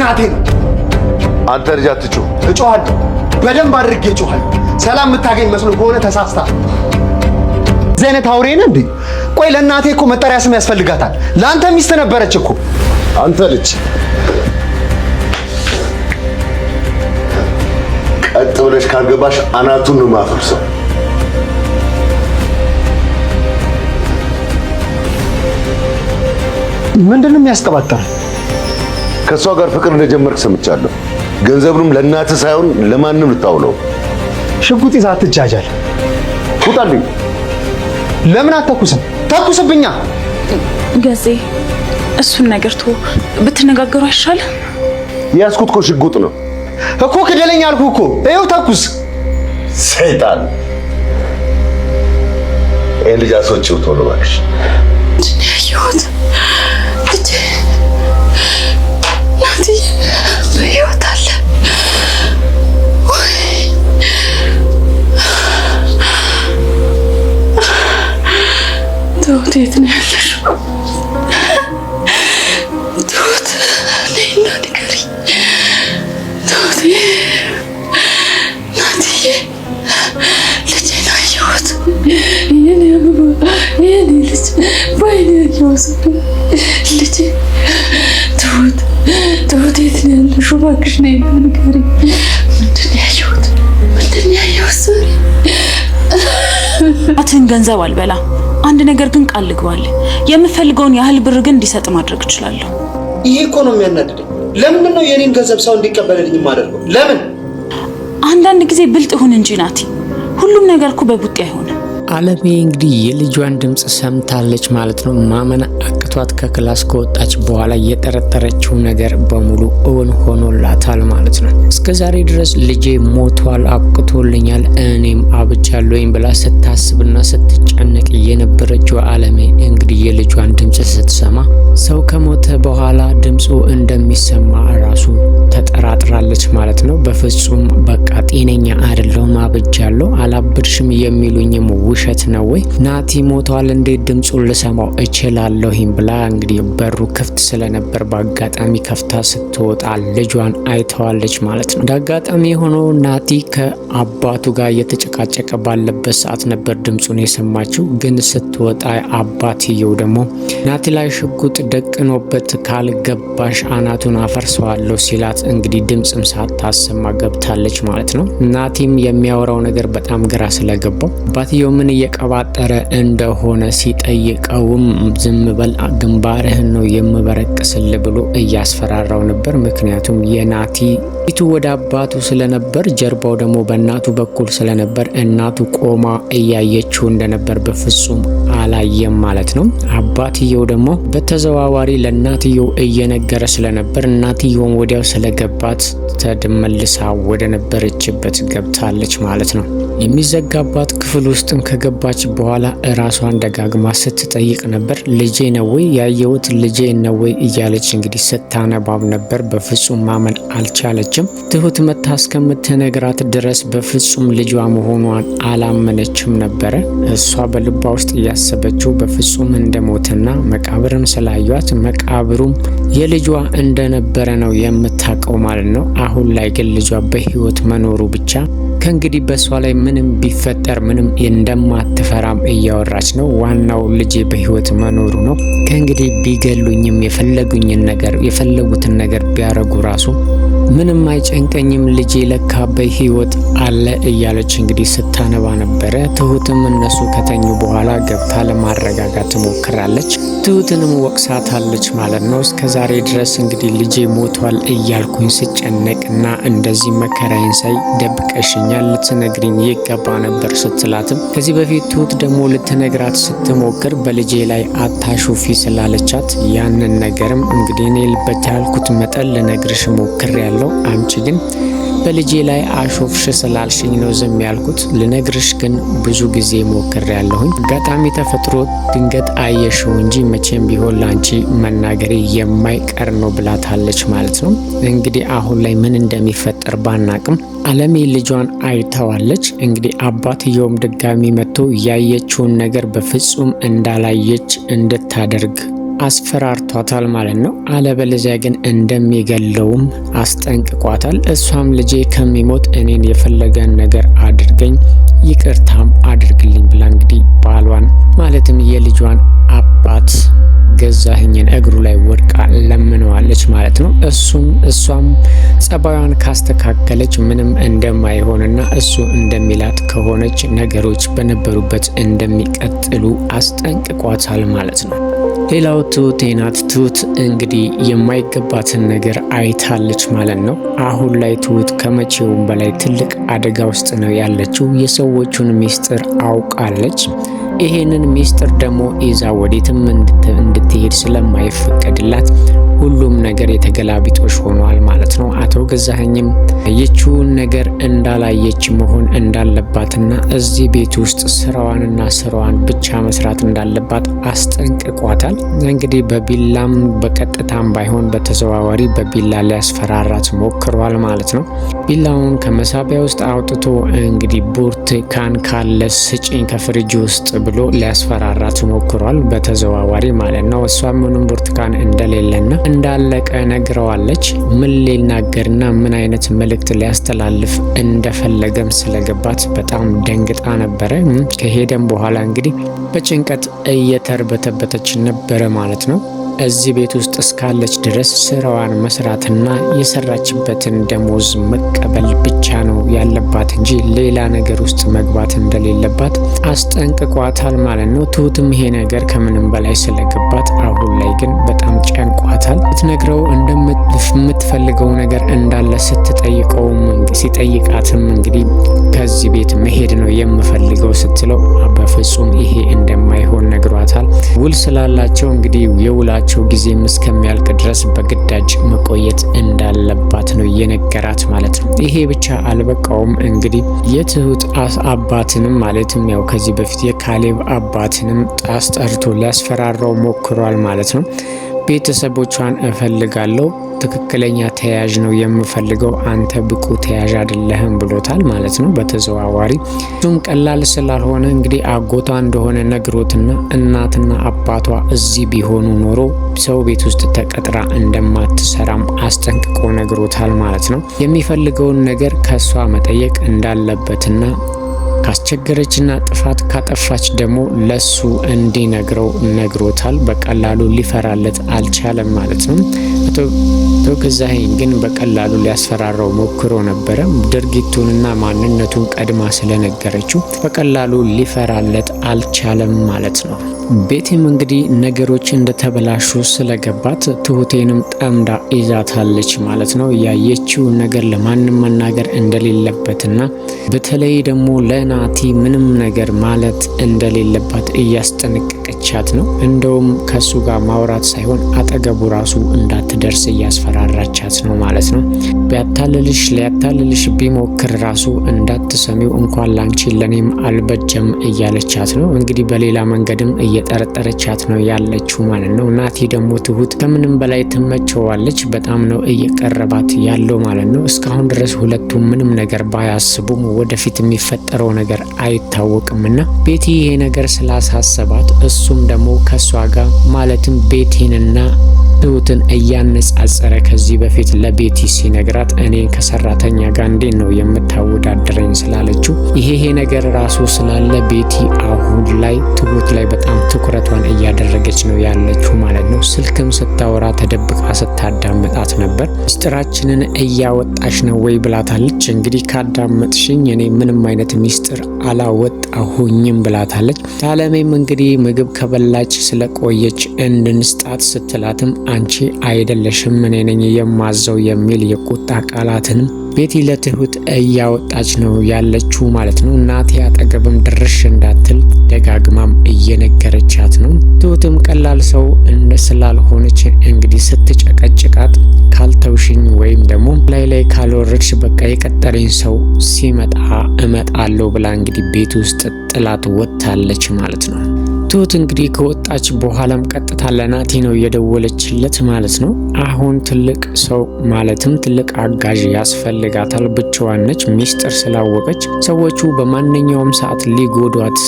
ለእናቴ ነው። አንተ ልጅ አትጩህ። እጮሃለሁ፣ በደንብ አድርጌ እጮሃለሁ። ሰላም የምታገኝ መስሎ ከሆነ ተሳስታ። እዚህ አይነት አውሬ ነህ እንዴ? ቆይ ለእናቴ እኮ መጠሪያ ስም ያስፈልጋታል። ለአንተ ሚስት ነበረች እኮ። አንተ ልጅ ቀጥ ብለሽ ካልገባሽ አናቱን ነው የማፈርሰው። ምንድነው የሚያስቀባጥረው? ከሷ ጋር ፍቅር እንደጀመርክ ሰምቻለሁ። ገንዘቡንም ለእናትህ ሳይሆን ለማንም ልታውለው። ሽጉጥ ይዘህ አትጃጃል። ውጣልኝ። ለምን አትተኩስም? ተኩስብኛ። ገዜ እሱን ነገር ብትነጋገሩ አይሻልም? ያስኩት እኮ ሽጉጥ ነው እኮ። ክደለኝ አልኩህ እኮ። ይኸው ተኩስ። ሰይጣን! ልጅ አስወጪው ቶሎ እባክሽ። ህይወት ልጄ ናቲ በህይወት አለ ወይ? ትሁት የት ነው ያለሽው? ትሁት ነይና ንገሪኝ። ትሁት ናትዬ ልጄን አየሁት። የኔ አበባ የኔ ልጅ በዓይኔ አየሁት። ልጄ ትሁት የት ነው ያለሽው? እባክሽ ነይና ንገሪኝ። ምንድን ነው ያየሁት? ምንድን ነው ያየሁት? አትን ገንዘብ አልበላ አንድ ነገር ግን ቃል ልግባልህ። የምፈልገውን ያህል ብር ግን እንዲሰጥ ማድረግ እችላለሁ። ይሄ እኮ ነው የሚያናድደኝ። ለምንድን ነው የኔን ገንዘብ ሰው እንዲቀበልልኝ የማደርገው? ለምን? አንዳንድ ጊዜ ብልጥ ሁን እንጂ ናቲ፣ ሁሉም ነገር እኮ በቡጤ አይሆንም። አለሜ እንግዲህ የልጇን ድምጽ ሰምታለች ማለት ነው። ማመን አቅቷት ከክላስ ከወጣች በኋላ የጠረጠረችው ነገር በሙሉ እውን ሆኖላታል ማለት ነው። እስከዛሬ ድረስ ልጄ ሞቷል፣ አብቅቶልኛል፣ እኔም አብቻለሁኝ ብላ ስታስብና ስትጨነቅ የነበረችው አለሜ እንግዲህ የልጇን ድምጽ ስትሰማ ሰው ከሞተ በኋላ ድምጹ እንደሚሰማ ራሱ ተጠራጥራለች ማለት ነው። በፍጹም በቃ ጤነኛ አይደለሁም፣ አብጃለሁ፣ አላብድሽም የሚሉኝም ውሸት ነው ወይ? ናቲ ሞቷል፣ እንዴት ድምጹን ልሰማው እችላለሁኝ ብላ እንግዲህ በሩ ክፍት ስለነበር በአጋጣሚ ከፍታ ስትወጣ ልጇን አይተዋለች ማለት ነው። እንዳጋጣሚ ሆኖ ናቲ ከአባቱ ጋር እየተጨቃጨቀ ባለበት ሰዓት ነበር ድምጹን የሰማችው። ግን ስትወጣ አባትየው ደግሞ ናቲ ላይ ሽጉጥ ደቅኖበት ካልገባሽ አናቱን አፈርሰዋለሁ ሲላት እንግዲህ ድምጽም ሳታሰማ ገብታለች ማለት ነው። ናቲም የሚያወራው ነገር በጣም ግራ ስለገባው አባትየው ምን እየቀባጠረ እንደሆነ ሲጠይቀውም ዝም በል ግንባርህን ነው የምበረቅስል ብሎ እያስፈራራው ነበር። ምክንያቱም የናቲ ፊቱ ወደ አባቱ ስለነበር ጀርባው ደግሞ በእናቱ በኩል ስለነበር እናቱ ቆማ እያየችው እንደነበር በፍጹም አላየም ማለት ነው። አባትየው ደግሞ በተዘዋዋሪ ለእናትየው እየነገረ ስለነበር እናትየውን ወዲያው ስለገባት ተመልሳ ወደ ነበረችበት ገብታለች ማለት ነው። የሚዘጋባት ክፍል ውስጥም ከገባች በኋላ ራሷን ደጋግማ ስትጠይቅ ነበር። ልጄ ነው ወይ ያየሁት? ልጄ ነው ወይ እያለች እንግዲህ ስታነባብ ነበር። በፍጹም ማመን አልቻለችም። ትሁት መታ እስከምትነግራት ድረስ በፍጹም ልጇ መሆኗን አላመነችም ነበረ። እሷ በልቧ ውስጥ እያሰበችው በፍጹም እንደሞተና መቃብርም ስላዩት መቃብሩም የልጇ እንደነበረ ነው የምታውቀው ማለት ነው። አሁን ላይ ግን ልጇ በህይወት መኖሩ ብቻ ከእንግዲህ በሷ ላይ ምንም ቢፈጠር ምንም እንደማትፈራም እያወራች ነው። ዋናው ልጄ በህይወት መኖሩ ነው። ከእንግዲህ ቢገሉኝም የፈለጉትን ነገር ቢያረጉ ራሱ ምንም አይጨንቀኝም፣ ልጄ ለካ በህይወት አለ እያለች እንግዲህ ስታነባ ነበረ። ትሁትም እነሱ ከተኙ በኋላ ገብታ ለማረጋጋት ሞክራለች። ትሁትንም ወቅሳታለች ማለት ነው። እስከዛሬ ድረስ እንግዲህ ልጄ ሞቷል እያልኩኝ ስጨነቅና እንደዚህ መከራዬን ሳይ ደብቀሽኛል፣ ልትነግሪኝ ይገባ ነበር ስትላትም ከዚህ በፊት ትሁት ደግሞ ልትነግራት ስትሞክር በልጄ ላይ አታሹፊ ስላለቻት ያንን ነገርም እንግዲህ እኔ በቻልኩት መጠን ልነግርሽ ሞክሬያለሁ፣ አንቺ ግን በልጄ ላይ አሾፍሽ ስላልሽኝ ነው ዝም ያልኩት። ልነግርሽ ግን ብዙ ጊዜ ሞክሬያለሁኝ። አጋጣሚ ተፈጥሮ ድንገት አየሽው እንጂ መቼም ቢሆን ላንቺ መናገሬ የማይቀር ነው ብላታለች ማለት ነው። እንግዲህ አሁን ላይ ምን እንደሚፈጠር ባናቅም አለሜ ልጇን አይተዋለች። እንግዲህ አባትየውም ድጋሚ መጥቶ ያየችውን ነገር በፍጹም እንዳላየች እንድታደርግ አስፈራርቷታል ማለት ነው። አለበለዚያ ግን እንደሚገለውም አስጠንቅቋታል። እሷም ልጄ ከሚሞት እኔን የፈለገን ነገር አድርገኝ ይቅርታም አድርግልኝ ብላ እንግዲህ ባሏን ማለትም የልጇን አባት ገዛኸኝን እግሩ ላይ ወድቃ ለምነዋለች ማለት ነው። እሷም ጸባዩን ካስተካከለች ምንም እንደማይሆንና እሱ እንደሚላት ከሆነች ነገሮች በነበሩበት እንደሚቀጥሉ አስጠንቅቋታል ማለት ነው። ሌላው ትሁቴ ናት። ትሁት እንግዲህ የማይገባትን ነገር አይታለች ማለት ነው። አሁን ላይ ትሁት ከመቼውም በላይ ትልቅ አደጋ ውስጥ ነው ያለችው። የሰዎቹን ሚስጥር አውቃለች። ይሄንን ሚስጥር ደግሞ ይዛ ወዴትም እንድትሄድ ስለማይፈቀድላት ሁሉም ነገር የተገላቢጦሽ ሆኗል ማለት ነው። አቶ ገዛኸኝም ይቺውን ነገር እንዳላየች መሆን እንዳለባትና እዚህ ቤት ውስጥ ስራዋን ብቻ መስራት እንዳለባት አስጠንቅቋታል። እንግዲህ በቢላም በቀጥታም ባይሆን በተዘዋዋሪ በቢላ ሊያስፈራራት ሞክሯል ማለት ነው። ቢላውን ከመሳቢያ ውስጥ አውጥቶ እንግዲህ ብርቱካን ካለ ስጪኝ ከፍሪጅ ውስጥ ብሎ ሊያስፈራራት ሞክሯል በተዘዋዋሪ ማለት ነው። እሷ ምንም ብርቱካን እንደሌለና እንዳለቀ ነግረዋለች። ምን ሊናገርና ምን አይነት መልእክት ሊያስተላልፍ እንደፈለገም ስለገባት በጣም ደንግጣ ነበረ። ከሄደም በኋላ እንግዲህ በጭንቀት እየተርበተበተች ነበረ ማለት ነው። እዚህ ቤት ውስጥ እስካለች ድረስ ስራዋን መስራትና የሰራችበትን ደሞዝ መቀበል ብቻ ነው ያለባት እንጂ ሌላ ነገር ውስጥ መግባት እንደሌለባት አስጠንቅቋታል ማለት ነው። ትሁትም ይሄ ነገር ከምንም በላይ ስለገባት አሁን ላይ ግን በጣም ጨንቋታል። ብትነግረው እንደምትፈልገው ነገር እንዳለ ሲጠይቃትም እንግዲህ ከዚህ ቤት መሄድ ነው የምፈልገው ስትለው በፍጹም ይሄ እንደማይሆን ነግሯታል። ውል ስላላቸው እንግዲህ የውላቸው ጊዜም እስከሚያልቅ ድረስ በግዳጅ መቆየት እንዳለባት ነው የነገራት ማለት ነው። ይሄ ብቻ አልበቃውም። እንግዲህ የትሁት አባትንም ማለትም ያው ከዚህ በፊት የካሌብ አባትንም አስጠርቶ ሊያስፈራራው ሞክሯል ማለት ነው። ቤተሰቦቿን እፈልጋለሁ፣ ትክክለኛ ተያዥ ነው የምፈልገው፣ አንተ ብቁ ተያዥ አይደለህም ብሎታል ማለት ነው በተዘዋዋሪ። እሱም ቀላል ስላልሆነ እንግዲህ አጎቷ እንደሆነ ነግሮትና እናትና አባቷ እዚህ ቢሆኑ ኖሮ ሰው ቤት ውስጥ ተቀጥራ እንደማትሰራም አስጠንቅቆ ነግሮታል ማለት ነው። የሚፈልገውን ነገር ከሷ መጠየቅ እንዳለበትና ካስቸገረችና ጥፋት ካጠፋች ደግሞ ለሱ እንዲነግረው ነግሮታል። በቀላሉ ሊፈራለት አልቻለም ማለት ነው። አቶ ገዛኸኝ ግን በቀላሉ ሊያስፈራራው ሞክሮ ነበረ። ድርጊቱንና ማንነቱን ቀድማ ስለነገረችው በቀላሉ ሊፈራለት አልቻለም ማለት ነው። ቤቲም እንግዲህ ነገሮች እንደተበላሹ ስለገባት ትሁቴንም ጠምዳ ይዛታለች ማለት ነው። ያየችውን ነገር ለማንም መናገር እንደሌለበትና በተለይ ደግሞ ለናቲ ምንም ነገር ማለት እንደሌለባት እያስጠነቀቀቻት ነው። እንደውም ከሱ ጋር ማውራት ሳይሆን አጠገቡ ራሱ እንዳትደርስ እያስፈራራቻት ነው ማለት ነው። ሊያታልልሽ ቢሞክር ራሱ እንዳትሰሚው፣ እንኳን ላንቺ ለኔም አልበጀም እያለቻት ነው። እንግዲህ በሌላ መንገድም እየጠረጠረቻት ነው ያለችው ማለት ነው። ናቲ ደግሞ ትሁት ከምንም በላይ ትመቸዋለች። በጣም ነው እየቀረባት ያለው ማለት ነው። እስካሁን ድረስ ሁለቱም ምንም ነገር ባያስቡም ወደፊት የሚፈጠረው ነገር አይታወቅምና ቤቲ ይሄ ነገር ስላሳሰባት እሱም ደግሞ ከሷ ጋር ማለትም ቤቲንና ትሁትን እያነጻጸረ ከዚህ በፊት ለቤቲ ሲነግራት እኔ ከሰራተኛ ጋር እንዴት ነው የምታወዳድረኝ ስላለችው ይሄ ነገር ራሱ ስላለ ቤቲ አሁን ላይ ትሁት ላይ በጣም ትኩረቷን እያደረገች ነው ያለችው ማለት ነው። ስልክም ስታወራ ተደብቃ ስታዳምጣት ነበር። ሚስጥራችንን እያወጣሽ ነው ወይ ብላታለች። እንግዲህ ካዳመጥሽኝ እኔ ምንም አይነት ሚስጥር አላወጣሁኝም ብላታለች። ታለሜም እንግዲህ ምግብ ከበላች ስለቆየች እንድንስጣት ስትላትም አንቺ አይደለሽም እኔ ነኝ የማዘው የሚል የቁጣ ቃላትንም ቤቲ ለትሁት እያወጣች ነው ያለችው ማለት ነው። እናቴ አጠገብም ድርሽ እንዳትል ደጋግማም እየነገረቻት ነው። ትሁትም ቀላል ሰው ስላልሆነች እንግዲህ ስትጨቀጭቃት ካልተውሽኝ ወይም ደግሞ ላይ ካልወረድሽ በቃ የቀጠረኝ ሰው ሲመጣ እመጣለሁ ብላ እንግዲህ ቤት ውስጥ ጥላት ወጥታለች ማለት ነው። ትሁት እንግዲህ ከወጣች በኋላም ቀጥታ ለናቲ ነው የደወለችለት ማለት ነው። አሁን ትልቅ ሰው ማለትም ትልቅ አጋዥ ያስፈልጋታል። ብቻዋን ነች። ሚስጥር ስላወቀች ሰዎቹ በማንኛውም ሰዓት ሊጎዷት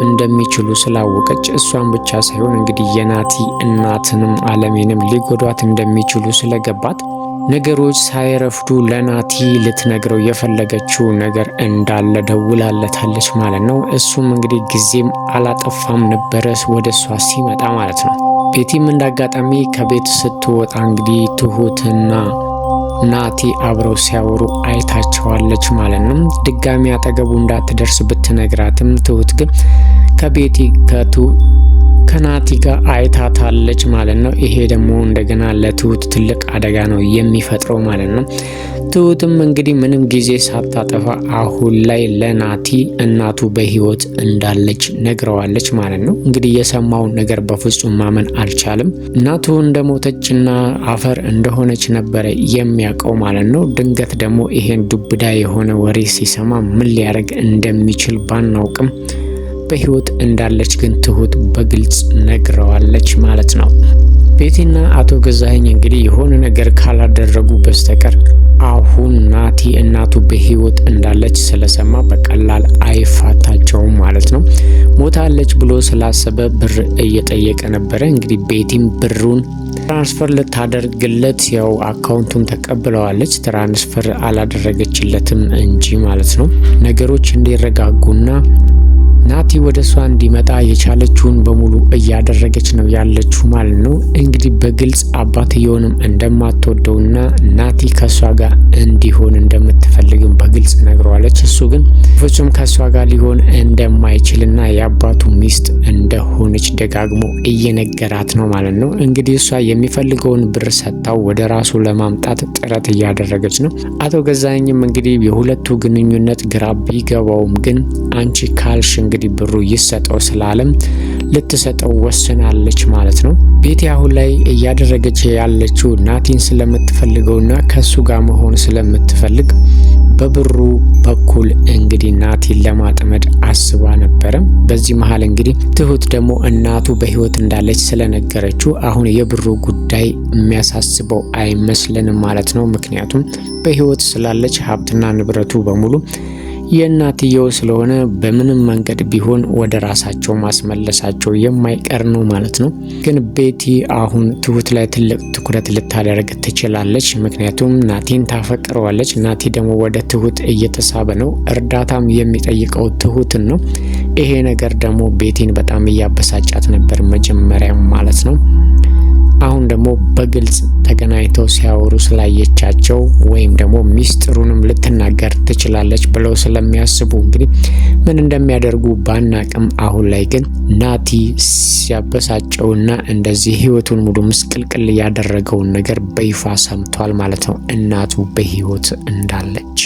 እንደሚችሉ ስላወቀች እሷን ብቻ ሳይሆን እንግዲህ የናቲ እናትንም አለሜንም ሊጎዷት እንደሚችሉ ስለገባት ነገሮች ሳይረፍዱ ለናቲ ልትነግረው የፈለገችው ነገር እንዳለ ደውላለታለች ማለት ነው። እሱም እንግዲህ ጊዜም አላጠፋም ነበረ ወደ እሷ ሲመጣ ማለት ነው። ቤቲም እንዳጋጣሚ ከቤት ስትወጣ እንግዲህ ትሁትና ናቲ አብረው ሲያወሩ አይታቸዋለች ማለት ነው። ድጋሚ አጠገቡ እንዳትደርስ ብትነግራትም ትሁት ግን ከቤቲ ከናቲ ጋር አይታታለች ማለት ነው። ይሄ ደግሞ እንደገና ለትሁት ትልቅ አደጋ ነው የሚፈጥረው ማለት ነው። ትሁትም እንግዲህ ምንም ጊዜ ሳታጠፋ አሁን ላይ ለናቲ እናቱ በህይወት እንዳለች ነግረዋለች ማለት ነው። እንግዲህ የሰማውን ነገር በፍጹም ማመን አልቻለም። እናቱ እንደሞተችና አፈር እንደሆነች ነበረ የሚያውቀው ማለት ነው። ድንገት ደግሞ ይሄን ዱብዳ የሆነ ወሬ ሲሰማ ምን ሊያደርግ እንደሚችል ባናውቅም በህይወት እንዳለች ግን ትሁት በግልጽ ነግረዋለች ማለት ነው። ቤቲና አቶ ገዛኸኝ እንግዲህ የሆነ ነገር ካላደረጉ በስተቀር አሁን ናቲ እናቱ በህይወት እንዳለች ስለሰማ በቀላል አይፋታቸውም ማለት ነው። ሞታለች ብሎ ስላሰበ ብር እየጠየቀ ነበረ። እንግዲህ ቤቲም ብሩን ትራንስፈር ልታደርግለት ያው አካውንቱን ተቀብለዋለች። ትራንስፈር አላደረገችለትም እንጂ ማለት ነው። ነገሮች እንዲረጋጉና ናቲ ወደ እሷ እንዲመጣ የቻለችውን በሙሉ እያደረገች ነው ያለችው ማለት ነው። እንግዲህ በግልጽ አባትየውንም እንደማትወደውና ናቲ ከእሷ ጋር እንዲሆን እንደምትፈልግም በግልጽ ነግረዋለች። እሱ ግን ፍጹም ከእሷ ጋር ሊሆን እንደማይችልና የአባቱ ሚስት እንደሆነች ደጋግሞ እየነገራት ነው ማለት ነው። እንግዲህ እሷ የሚፈልገውን ብር ሰጥታው ወደ ራሱ ለማምጣት ጥረት እያደረገች ነው። አቶ ገዛኸኝም እንግዲህ የሁለቱ ግንኙነት ግራ ቢገባውም ግን አንቺ ካልሽ እንግዲህ ብሩ ይሰጠው ስላለም ልትሰጠው ወስናለች ማለት ነው። ቤቲ አሁን ላይ እያደረገች ያለችው ናቲን ስለምትፈልገውና ከሱ ጋር መሆን ስለምትፈልግ በብሩ በኩል እንግዲህ ናቲን ለማጥመድ አስባ ነበረ። በዚህ መሀል እንግዲህ ትሁት ደግሞ እናቱ በህይወት እንዳለች ስለነገረችው አሁን የብሩ ጉዳይ የሚያሳስበው አይመስልንም ማለት ነው። ምክንያቱም በህይወት ስላለች ሀብትና ንብረቱ በሙሉ የእናትየው ስለሆነ በምንም መንገድ ቢሆን ወደ ራሳቸው ማስመለሳቸው የማይቀር ነው ማለት ነው። ግን ቤቲ አሁን ትሁት ላይ ትልቅ ትኩረት ልታደርግ ትችላለች። ምክንያቱም ናቲን ታፈቅረዋለች። ናቲ ደግሞ ወደ ትሁት እየተሳበ ነው። እርዳታም የሚጠይቀው ትሁትን ነው። ይሄ ነገር ደግሞ ቤቲን በጣም እያበሳጫት ነበር መጀመሪያም ማለት ነው። አሁን ደግሞ በግልጽ ተገናኝተው ሲያወሩ ስላየቻቸው ወይም ደግሞ ሚስጥሩንም ልትናገር ትችላለች ብለው ስለሚያስቡ እንግዲህ ምን እንደሚያደርጉ ባናቅም አሁን ላይ ግን ናቲ ሲያበሳጨውና እንደዚህ ህይወቱን ሙሉ ምስቅልቅል ያደረገውን ነገር በይፋ ሰምቷል ማለት ነው። እናቱ በህይወት እንዳለች